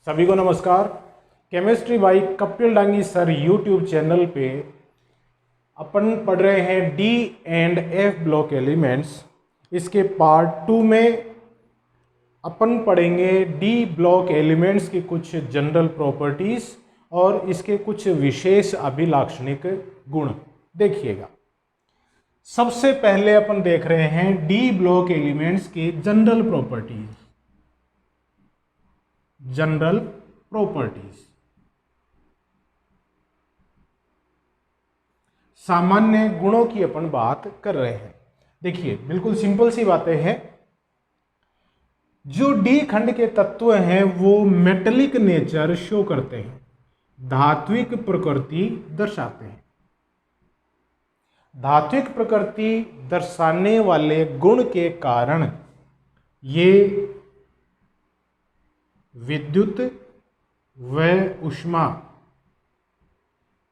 सभी को नमस्कार। Chemistry by Kapil Dangi sir YouTube channel पे अपन पढ़ रहे हैं D and F block elements. इसके पार्ट 2 में अपन पढ़ेंगे डी ब्लॉक एलिमेंट्स की कुछ जनरल प्रॉपर्टीज और इसके कुछ विशेष अभिलाक्षणिक गुण। देखिएगा, सबसे पहले अपन देख रहे हैं डी ब्लॉक एलिमेंट्स के जनरल प्रॉपर्टीज। जनरल प्रॉपर्टीज, सामान्य गुणों की अपन बात कर रहे हैं। देखिए, बिल्कुल सिंपल सी बातें हैं। जो डी खंड के तत्व हैं वो मेटेलिक नेचर शो करते हैं, धात्विक प्रकृति दर्शाते हैं। धात्विक प्रकृति दर्शाने वाले गुण के कारण ये विद्युत व ऊष्मा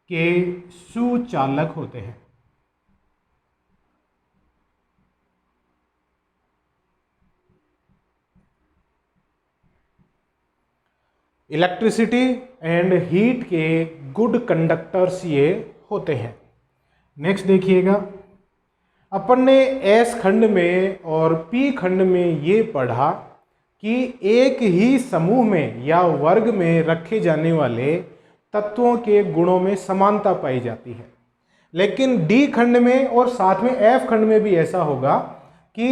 के सुचालक होते हैं। इलेक्ट्रिसिटी एंड हीट के गुड कंडक्टर्स ये होते हैं। नेक्स्ट देखिएगा, अपन ने एस खंड में और पी खंड में ये पढ़ा कि एक ही समूह में या वर्ग में रखे जाने वाले तत्वों के गुणों में समानता पाई जाती है। लेकिन डी खंड में और साथ में एफ खंड में भी ऐसा होगा कि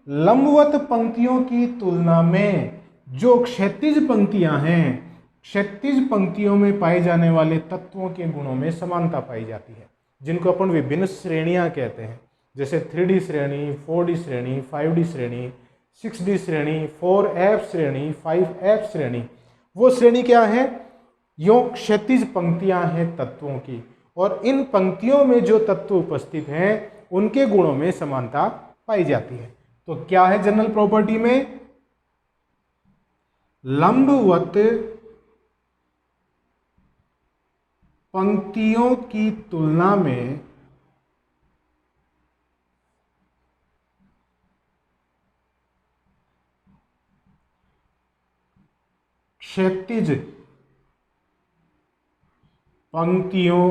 लंबवत पंक्तियों की तुलना में जो क्षैतिज पंक्तियां हैं, क्षैतिज पंक्तियों में पाए जाने वाले तत्वों के गुणों में समानता पाई जाती है, जिनको अपन विभिन्न श्रेणियां कहते हैं। जैसे 3D श्रेणी, 4D श्रेणी, 5D श्रेणी, 6D श्रेणी, 4F श्रेणी, 5F श्रेणी। वो श्रेणी क्या है? यो क्षैतिज पंक्तियां हैं तत्वों की, और इन पंक्तियों में जो तत्व उपस्थित हैं उनके गुणों में समानता पाई जाती है। तो क्या है जनरल प्रॉपर्टी में? लंबवत पंक्तियों की तुलना में क्षैतिज पंक्तियों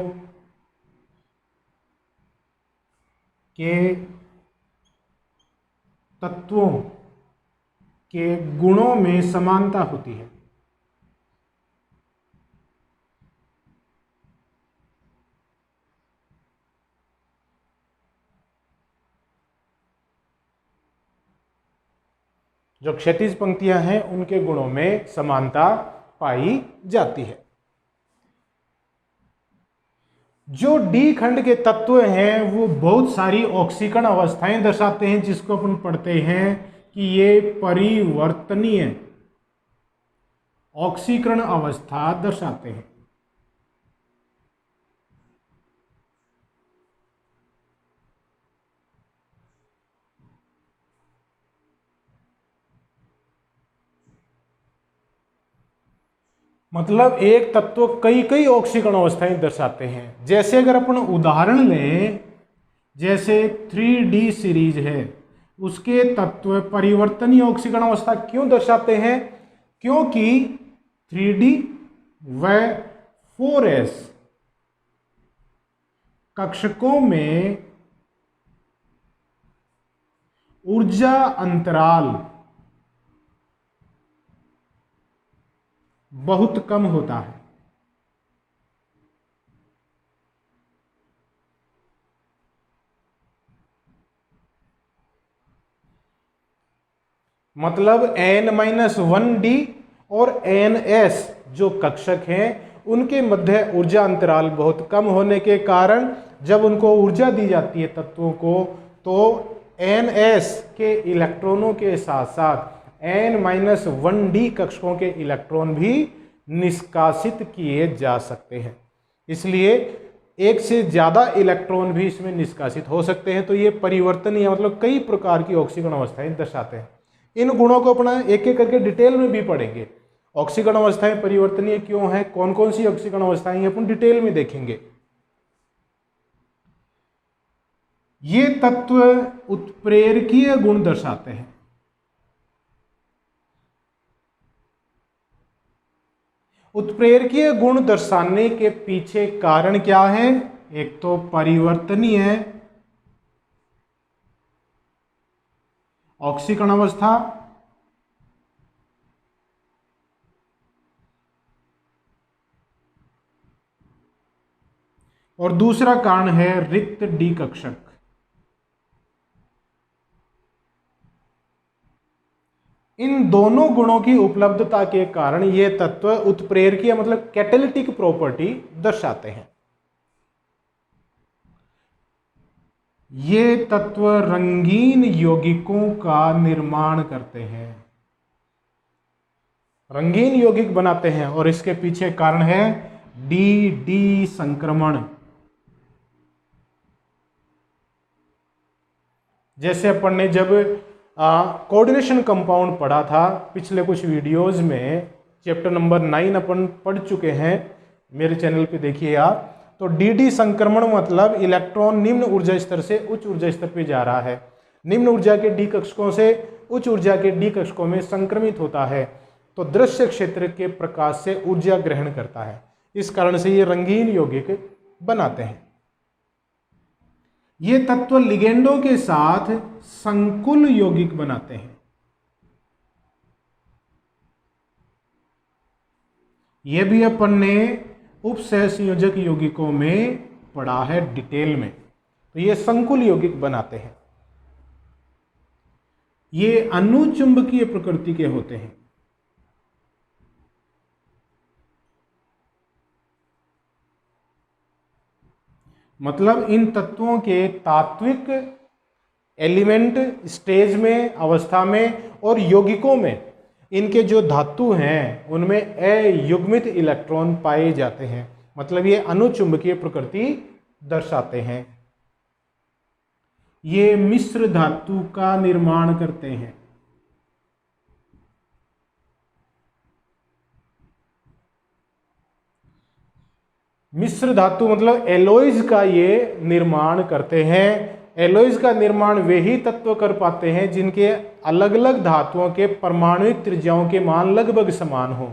के तत्वों के गुणों में समानता होती है। जो क्षैतिज पंक्तियां हैं उनके गुणों में समानता पाई जाती है। जो डी खंड के तत्व हैं वो बहुत सारी ऑक्सीकरण अवस्थाएं दर्शाते हैं, जिसको अपन पढ़ते हैं कि ये परिवर्तनीय ऑक्सीकरण अवस्था दर्शाते हैं। मतलब एक तत्व कई कई ऑक्सीकरण अवस्थाएं दर्शाते हैं। जैसे अगर अपन उदाहरण लें, जैसे 3D सीरीज है, उसके तत्व परिवर्तनीय ऑक्सीकरण अवस्था क्यों दर्शाते हैं? क्योंकि 3D व 4S कक्षकों में ऊर्जा अंतराल बहुत कम होता है। मतलब N-1D और NS जो कक्षक हैं उनके मध्य ऊर्जा अंतराल बहुत कम होने के कारण जब उनको ऊर्जा दी जाती है तत्वों को, तो NS के इलेक्ट्रॉनों के साथ साथ N-1D कक्षकों के इलेक्ट्रॉन भी निष्कासित किए जा सकते हैं। इसलिए एक से ज़्यादा इलेक्ट्रॉन भी इसमें निष्कासित हो सकते हैं। तो ये परिवर्तनीय मतलब कई प्रकार की ऑक्सीकरण अवस्थाएं दर्शाते हैं। इन गुणों को अपना एक एक करके डिटेल में भी पढ़ेंगे। ऑक्सीकरण अवस्थाएं परिवर्तनीय क्यों हैं, कौन कौन सी ऑक्सीकरण अवस्थाएं हैं, अपन डिटेल में देखेंगे। ये तत्व उत्प्रेरकीय गुण दर्शाते हैं। उत्प्रेरकीय गुण दर्शाने के पीछे कारण क्या है? एक तो परिवर्तनीय ऑक्सीकरण अवस्था, और दूसरा कारण है रिक्त डी कक्षक। इन दोनों गुणों की उपलब्धता के कारण ये तत्व उत्प्रेरकीय मतलब कैटालिटिक प्रॉपर्टी दर्शाते हैं। ये तत्व रंगीन यौगिकों का निर्माण करते हैं, रंगीन यौगिक बनाते हैं, और इसके पीछे कारण है डी डी संक्रमण। जैसे अपन ने जब कोऑर्डिनेशन कंपाउंड पढ़ा था पिछले कुछ वीडियोस में, चैप्टर नंबर 9 अपन पढ़ चुके हैं, मेरे चैनल पे देखिए आप। तो डी संक्रमण मतलब इलेक्ट्रॉन निम्न ऊर्जा स्तर से उच्च ऊर्जा स्तर पे जा रहा है, निम्न ऊर्जा के डी कक्षकों से उच्च ऊर्जा के डी कक्षकों में संक्रमित होता है, तो दृश्य क्षेत्र के प्रकाश से ऊर्जा ग्रहण करता है। इस कारण से ये रंगीन यौगिक बनाते हैं। ये तत्व लिगेंडों के साथ संकुल यौगिक बनाते हैं। यह भी अपन ने उपसहसंयोजक यौगिकों में पढ़ा है डिटेल में। तो ये संकुल यौगिक बनाते हैं। ये अनुचुंबकीय प्रकृति के होते हैं। मतलब इन तत्वों के तात्विक एलिमेंट स्टेज में, अवस्था में और यौगिकों में इनके जो धातु हैं उनमें अयुग्मित इलेक्ट्रॉन पाए जाते हैं। मतलब ये अनुचुंबकीय प्रकृति दर्शाते हैं। ये मिश्र धातु का निर्माण करते हैं। मिश्र धातु मतलब एलॉयज का ये निर्माण करते हैं। एलॉयज का निर्माण वे ही तत्व कर पाते हैं जिनके अलग अलग धातुओं के परमाणुिक त्रिज्याओं के मान लगभग समान हो।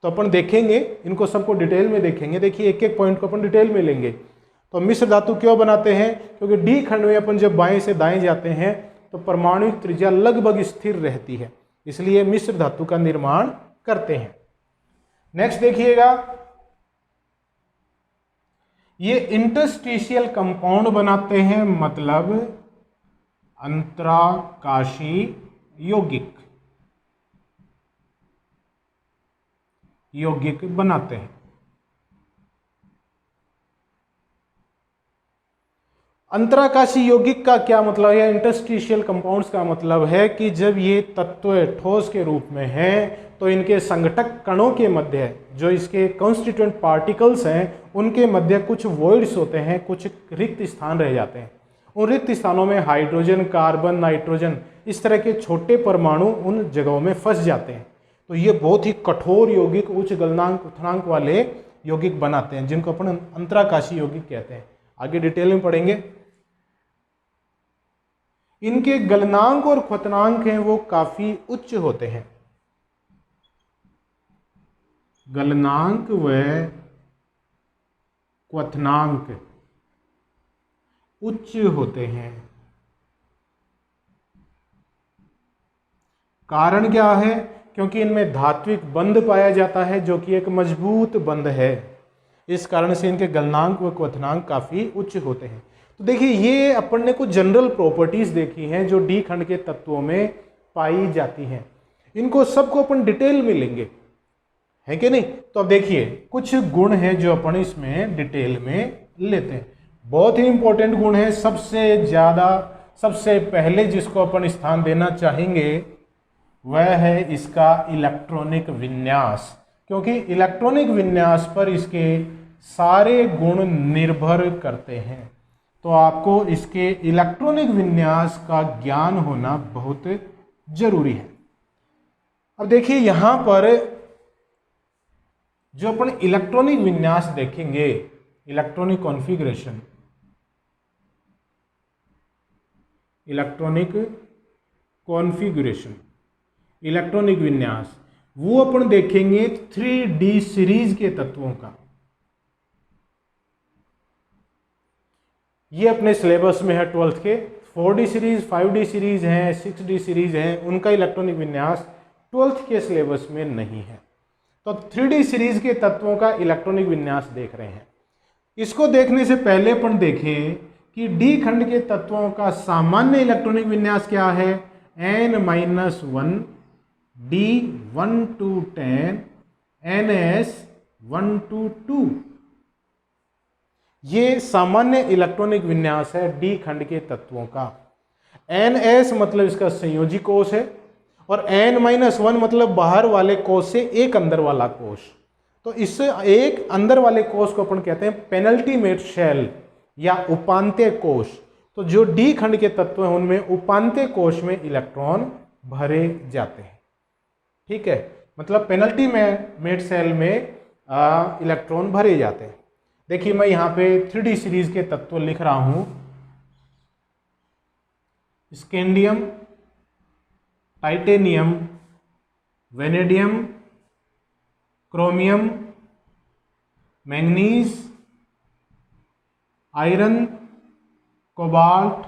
तो अपन देखेंगे, इनको सबको डिटेल में देखेंगे। देखिए एक एक पॉइंट को अपन डिटेल में लेंगे। तो मिश्र धातु क्यों बनाते हैं? क्योंकि डी खंड में अपन जब बाएं से दाएं जाते हैं तो परमाणुिक त्रिज्या लगभग स्थिर रहती है, इसलिए मिश्र धातु का निर्माण करते हैं। नेक्स्ट देखिएगा, ये इंटरस्टिशियल कंपाउंड बनाते हैं, मतलब अंतराकाशी यौगिक बनाते हैं। अंतराकाशी यौगिक का क्या मतलब है? इंटरस्टिशियल कंपाउंड्स का मतलब है कि जब ये तत्व ठोस के रूप में है तो इनके संघटक कणों के मध्य जो इसके कॉन्स्टिट्यूएंट पार्टिकल्स हैं उनके मध्य कुछ वॉइड्स होते हैं, कुछ रिक्त स्थान रह जाते हैं। उन रिक्त स्थानों में हाइड्रोजन, कार्बन, नाइट्रोजन इस तरह के छोटे परमाणु उन जगहों में फंस जाते हैं। तो ये बहुत ही कठोर यौगिक, उच्च गलनांक क्वथनांक वाले यौगिक बनाते हैं, जिनको अपन अंतराकाशी यौगिक कहते हैं। आगे डिटेल में पढ़ेंगे। इनके गलनांक और क्वथनांक हैं वो काफी उच्च होते हैं। गलनांक व क्वथनांक उच्च होते हैं। कारण क्या है? क्योंकि इनमें धात्विक बंध पाया जाता है जो कि एक मजबूत बंध है। इस कारण से इनके गलनांक व क्वथनांक काफी उच्च होते हैं। तो देखिए ये अपन ने कुछ जनरल प्रॉपर्टीज देखी हैं जो डी खंड के तत्वों में पाई जाती हैं। इनको सबको अपन डिटेल में लेंगे, है कि नहीं? तो अब देखिए कुछ गुण हैं जो अपन इसमें डिटेल में लेते हैं। बहुत ही इंपॉर्टेंट गुण है। सबसे पहले जिसको अपन स्थान देना चाहेंगे वह है इसका इलेक्ट्रॉनिक विन्यास, क्योंकि इलेक्ट्रॉनिक विन्यास पर इसके सारे गुण निर्भर करते हैं। तो आपको इसके इलेक्ट्रॉनिक विन्यास का ज्ञान होना बहुत जरूरी है। अब देखिए यहां पर जो अपन इलेक्ट्रॉनिक विन्यास देखेंगे, इलेक्ट्रॉनिक कॉन्फ़िगरेशन, इलेक्ट्रॉनिक विन्यास, वो अपन देखेंगे 3D सीरीज के तत्वों का। ये अपने सिलेबस में है 12th के। 4D सीरीज, 5D सीरीज हैं, 6D सीरीज हैं, उनका इलेक्ट्रॉनिक विन्यास 12th के सिलेबस में नहीं है। तो 3D सीरीज के तत्वों का इलेक्ट्रॉनिक विन्यास देख रहे हैं। इसको देखने से पहले अपन देखें कि डी खंड के तत्वों का सामान्य इलेक्ट्रॉनिक विन्यास क्या है। n-1 d1 to 10 ns1 to 2। ये सामान्य इलेक्ट्रॉनिक विन्यास है डी खंड के तत्वों का। ns मतलब इसका संयोजी कोष है और n-1 मतलब बाहर वाले कोष से एक अंदर वाला कोष। तो इससे एक अंदर वाले कोष को अपन कहते हैं पेनल्टीमेट शेल या उपांत्य कोष। तो जो डी खंड के तत्व हैं उनमें उपांत्य कोष में इलेक्ट्रॉन भरे जाते हैं। ठीक है, मतलब पेनल्टीमेट शेल में इलेक्ट्रॉन भरे जाते हैं। देखिए मैं यहाँ पे 3D सीरीज के तत्व लिख रहा हूं। Scandium, titanium, vanadium, chromium, manganese, iron, cobalt,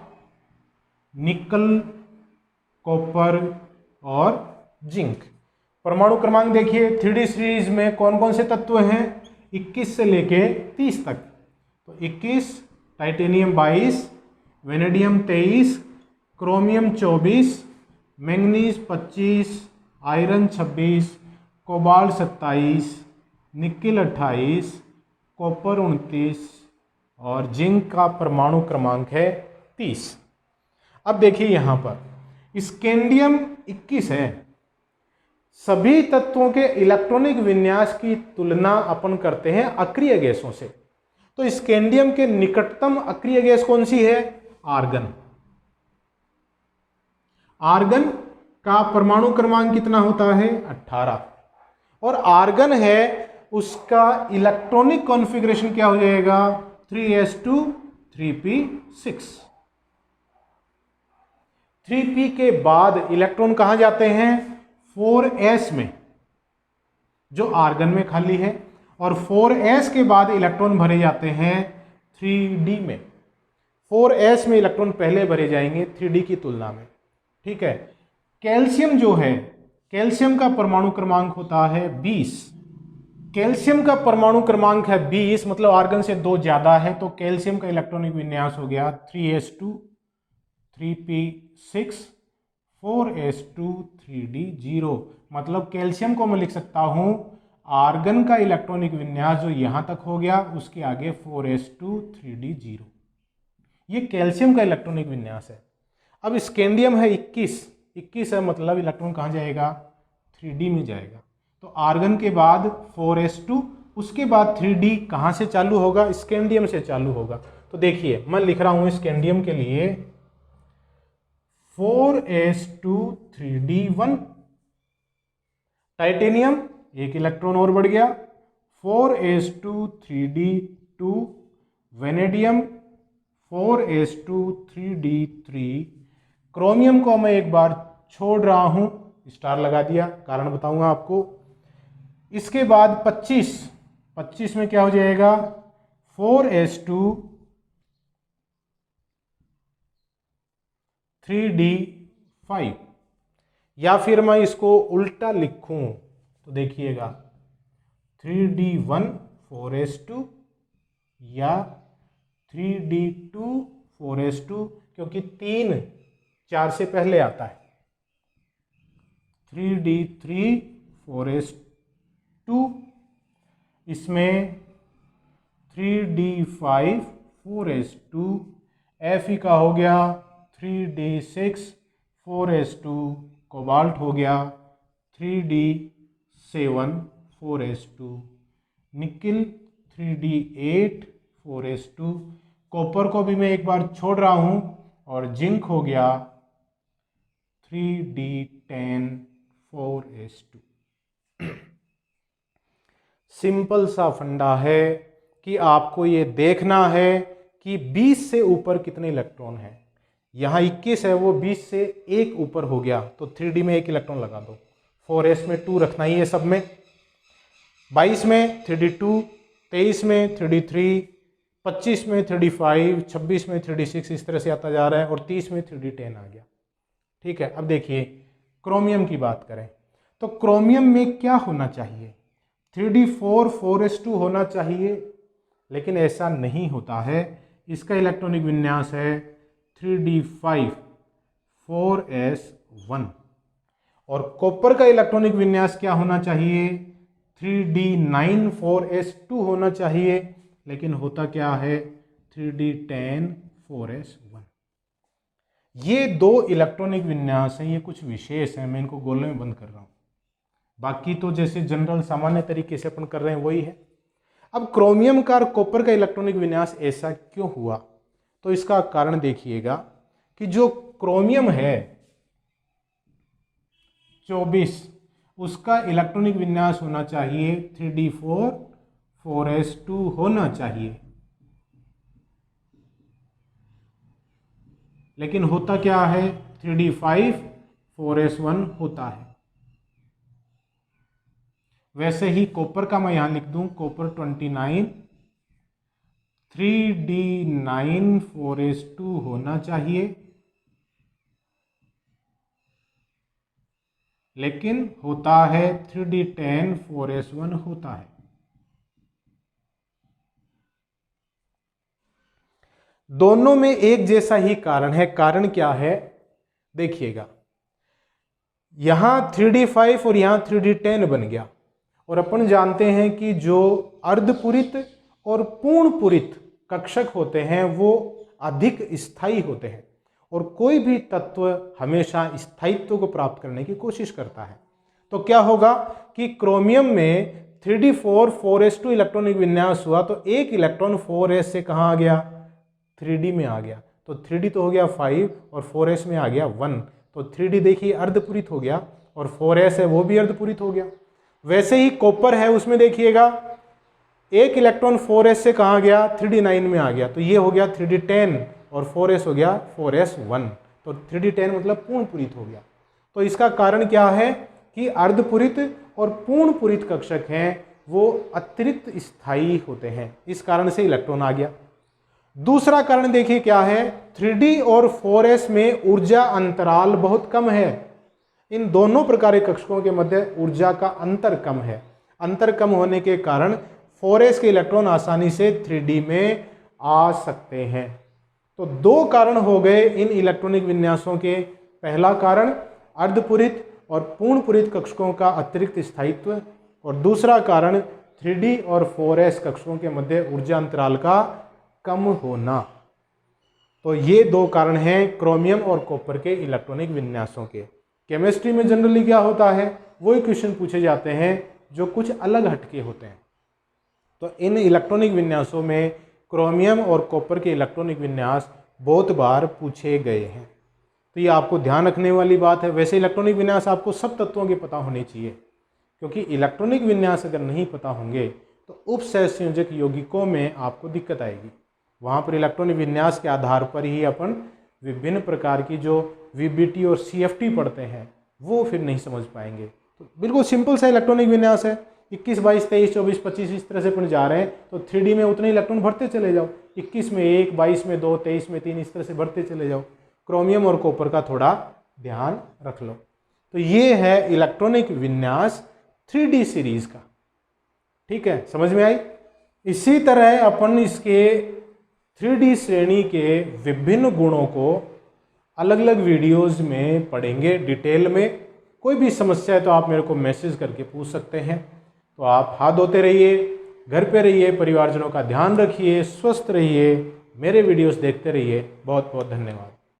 निकल, कॉपर और जिंक। परमाणु क्रमांक देखिए 3D सीरीज में कौन कौन से तत्व हैं, 21 से लेके 30 तक। तो 21, titanium 22, vanadium 23, chromium 24, manganese 25, iron 26, cobalt 27, nickel 28, copper 29 और जिंक का परमाणु क्रमांक है 30। अब देखिए यहां पर स्कैंडियम 21 है। सभी तत्वों के इलेक्ट्रॉनिक विन्यास की तुलना अपन करते हैं अक्रिय गैसों से। तो स्कैंडियम के निकटतम अक्रिय गैस कौन सी है, आर्गन। आर्गन का परमाणु क्रमांक कितना होता है, 18। और आर्गन है उसका इलेक्ट्रॉनिक कॉन्फ़िगरेशन क्या हो जाएगा, 3s2 3p6। 3p के बाद इलेक्ट्रॉन कहां जाते हैं, 4s में जो आर्गन में खाली है, और 4s के बाद इलेक्ट्रॉन भरे जाते हैं 3d में। 4s में इलेक्ट्रॉन पहले भरे जाएंगे 3d की तुलना में। ठीक है, कैल्शियम जो है, कैल्शियम का परमाणु क्रमांक होता है 20। कैल्शियम का परमाणु क्रमांक है 20, मतलब आर्गन से 2 ज्यादा है। तो कैल्शियम का इलेक्ट्रॉनिक विन्यास हो गया 3s2 3p6 4s2 3d0। मतलब कैल्शियम को मैं लिख सकता हूं आर्गन का इलेक्ट्रॉनिक विन्यास जो यहां तक हो गया, उसके आगे 4s2 3d0। ये कैल्शियम का इलेक्ट्रॉनिक विन्यास है। अब स्कैंडियम है 21 है, मतलब इलेक्ट्रॉन कहां जाएगा, 3d में जाएगा। तो आर्गन के बाद 4s2, उसके बाद 3d कहां से चालू होगा, स्कैंडियम से चालू होगा। तो देखिए मैं लिख रहा हूं स्कैंडियम के लिए 4s2 3d1। टाइटेनियम एक इलेक्ट्रॉन और बढ़ गया, 4s2 3d2। Vanadium 4s2 3d3। Chromium को मैं एक बार छोड़ रहा हूं, स्टार लगा दिया, कारण बताऊंगा आपको। इसके बाद 25 में क्या हो जाएगा, 4s2 3d5। या फिर मैं इसको उल्टा लिखूं तो देखिएगा 3d1 4s2 या 3d2 4s2, क्योंकि 3 4 से पहले आता है। 3d3 4s2, इसमें 3d5 4s2, Fe का हो गया 3d6 4s2, कोबाल्ट हो गया 3d7 4s2, nickel 3d8 4s2, copper को भी मैं एक बार छोड़ रहा हूं, और जिंक हो गया 3d10 4s2। सिंपल सा फंडा है कि आपको ये देखना है कि 20 से ऊपर कितने इलेक्ट्रॉन हैं। यहाँ 21 है, वो 20 से एक ऊपर हो गया तो 3d में एक इलेक्ट्रॉन लगा दो। 4s में 2 रखना ही है सब में, 22 में 3d2, 23 में 3d3, 25 में 3d5, 26 में 3d6, इस तरह से आता जा रहा है, और 30 में 3d10 आ गया। ठीक है, अब देखिए क्रोमियम की बात करें तो क्रोमियम में क्या होना चाहिए, 3d4 4s2 होना चाहिए, लेकिन ऐसा नहीं होता है। इसका इलेक्ट्रॉनिक विन्यास है 3d5 4s1, और कॉपर का इलेक्ट्रॉनिक विन्यास क्या होना चाहिए, 3d9 4s2 होना चाहिए, लेकिन होता क्या है 3d10 4s1। ये दो इलेक्ट्रॉनिक विन्यास हैं, ये कुछ विशेष हैं, मैं इनको गोले में बंद कर रहा हूं, बाकी तो जैसे जनरल सामान्य तरीके से अपन कर रहे हैं वही है। अब क्रोमियम का और कॉपर का इलेक्ट्रॉनिक विन्यास ऐसा क्यों हुआ, तो इसका कारण देखिएगा कि जो क्रोमियम है 24, उसका इलेक्ट्रॉनिक विन्यास होना चाहिए 3d4 4s2 होना चाहिए, लेकिन होता क्या है 3d5 4s1 होता है। वैसे ही कॉपर का मैं यहां लिख दूं, कॉपर 29 3d9 4s2 होना चाहिए, लेकिन होता है 3d10 4s1 होता है। दोनों में एक जैसा ही कारण है। कारण क्या है देखिएगा, यहां 3d5 और यहां 3d10 बन गया, और अपन जानते हैं कि जो अर्धपूरित और पूर्णपूरित कक्षक होते हैं वो अधिक स्थायी होते हैं, और कोई भी तत्व हमेशा स्थायित्व को प्राप्त करने की कोशिश करता है। तो क्या होगा कि क्रोमियम में 3d4 4s2 इलेक्ट्रॉनिक विन्यास हुआ, तो एक इलेक्ट्रॉन 4s से कहाँ आ गया 3d में आ गया, तो 3d तो हो गया 5 और 4s में आ गया 1, तो 3d देखिए अर्धपूरित हो गया, और 4s है वो भी अर्धपूरित हो गया। वैसे ही कॉपर है, उसमें देखिएगा एक इलेक्ट्रॉन 4s से कहाँ गया 3d9 में आ गया, तो ये हो गया 3d10 और 4s हो गया 4s1, तो 3d10 मतलब पूर्णपूरित हो गया। तो इसका कारण क्या है कि अर्धपूरित और पूर्णपूरित कक्षक हैं वो अतिरिक्त स्थायी होते हैं, इस कारण से इलेक्ट्रॉन आ गया। दूसरा कारण देखिए क्या है, 3d और 4s में ऊर्जा अंतराल बहुत कम है। इन दोनों प्रकार के कक्षकों के मध्य ऊर्जा का अंतर कम है। अंतर कम होने के कारण 4s के इलेक्ट्रॉन आसानी से 3d में आ सकते हैं। तो दो कारण हो गए इन इलेक्ट्रॉनिक विन्यासों के। पहला कारण अर्धपूरित और पूर्णपूरित कक्षकों का अतिरिक्त स्थायित्व, और दूसरा कारण 3d और 4s कक्षकों के मध्य ऊर्जा अंतराल का कम होना। तो ये दो कारण हैं क्रोमियम और कॉपर के इलेक्ट्रॉनिक विन्यासों के। केमिस्ट्री में जनरली क्या होता है, वही क्वेश्चन पूछे जाते हैं जो कुछ अलग हटके होते हैं। तो इन इलेक्ट्रॉनिक विन्यासों में क्रोमियम और कॉपर के इलेक्ट्रॉनिक विन्यास बहुत बार पूछे गए हैं, तो ये आपको ध्यान रखने वाली बात है। वैसे इलेक्ट्रॉनिक विन्यास आपको सब तत्वों के पता होने चाहिए, क्योंकि इलेक्ट्रॉनिक विन्यास अगर नहीं पता होंगे तो उपसहसंयोजक यौगिकों में आपको दिक्कत आएगी। वहाँ पर इलेक्ट्रॉनिक विन्यास के आधार पर ही अपन विभिन्न प्रकार की जो VBT और CFT पढ़ते हैं वो फिर नहीं समझ पाएंगे। तो बिल्कुल सिंपल सा इलेक्ट्रॉनिक विन्यास है, 21 22 23 24 25 इस तरह से अपन जा रहे हैं, तो 3D में उतने इलेक्ट्रॉन भरते चले जाओ, 21 में 1, 22 में 2, 23 में 3, इस तरह से भरते चले जाओ। क्रोमियम और कॉपर का थोड़ा ध्यान रख लो। तो ये है इलेक्ट्रॉनिक विन्यास 3D सीरीज का। ठीक है, समझ में आई। इसी तरह अपन इसके 3D श्रेणी के विभिन्न गुणों को अलग अलग वीडियोस में पढ़ेंगे डिटेल में। कोई भी समस्या है तो आप मेरे को मैसेज करके पूछ सकते हैं। तो आप हाथ धोते रहिए, घर पे रहिए, परिवारजनों का ध्यान रखिए, स्वस्थ रहिए, मेरे वीडियोस देखते रहिए। बहुत बहुत धन्यवाद।